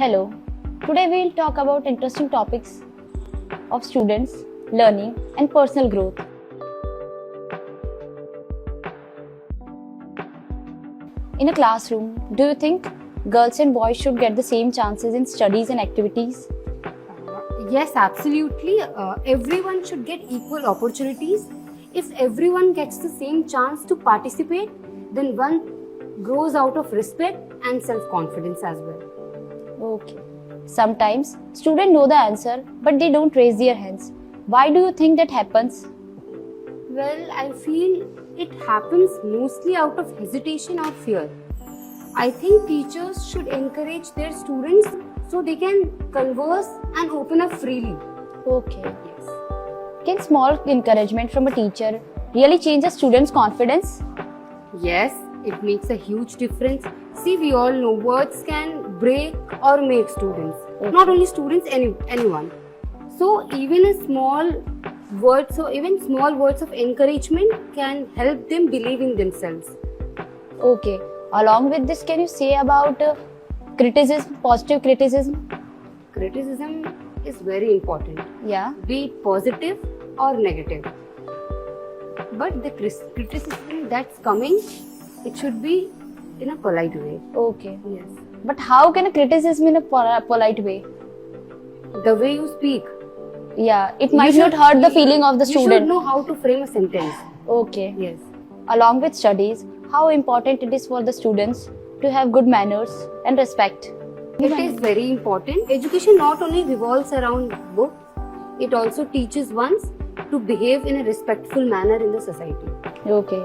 Hello. Today we'll talk about interesting topics of students, learning and personal growth. In a classroom, do you think girls and boys should get the same chances in studies and activities? Yes, absolutely. Everyone should get equal opportunities. If everyone gets the same chance to participate, then one grows out of respect and self-confidence as well. Okay. Sometimes students know the answer but they don't raise their hands. Why do you think that happens? Well, I feel it happens mostly out of hesitation or fear. I think teachers should encourage their students so they can converse and open up freely. Okay. Yes. Can small encouragement from a teacher really change a student's confidence? Yes, it makes a huge difference. See, we all know words can break or make students. Okay. Not only students, anyone. So even small words of encouragement can help them believe in themselves. Okay. Along with this, can you say about criticism, positive criticism? Criticism is very important, Yeah. be it positive or negative. But the criticism that's coming, it should be in a polite way. Okay. Yes. But how can a criticism in a polite way? The way you speak. Yeah, it might not hurt the feeling of the You should student. know how to frame a sentence. Okay. Yes. Along with studies, how important it is for the students to have good manners and respect? It is very important. Education not only revolves around books, it also teaches ones to behave in a respectful manner in the society. Okay.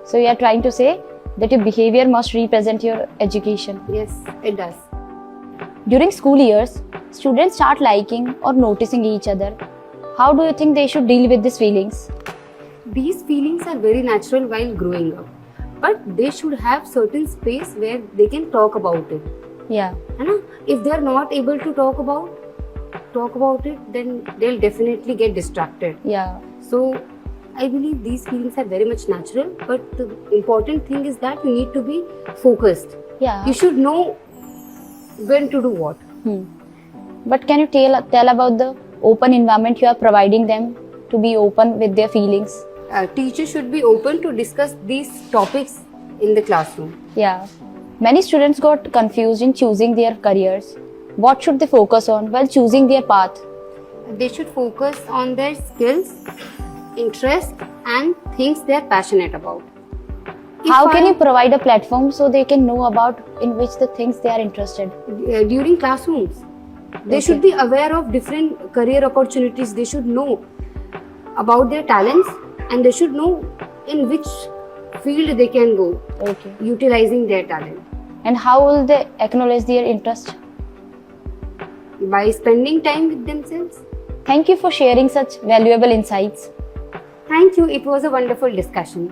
So you are trying to say that your behavior must represent your education. Yes, it does. During school years, students start liking or noticing each other. How do you think they should deal with these feelings? These feelings are very natural while growing up, but they should have certain space where they can talk about it. Yeah. है ना? If they are not able to talk about it, then they'll definitely get distracted. Yeah. So I believe these feelings are very much natural, but the important thing is that you need to be focused. Yeah. You should know when to do what. But can you tell about the open environment you are providing them to be open with their feelings? Teachers should be open to discuss these topics in the classroom. Yeah. Many students got confused in choosing their careers. What should they focus on while choosing their path? They should focus on their skills, interests, and things they are passionate about. How can you provide a platform so they can know about in which the things they are interested? During classrooms, they should be aware of different career opportunities. They should know about their talents and they should know in which field they can go, Okay. utilizing their talent. And how will they acknowledge their interest? By spending time with themselves. Thank you for sharing such valuable insights. Thank you. It was a wonderful discussion.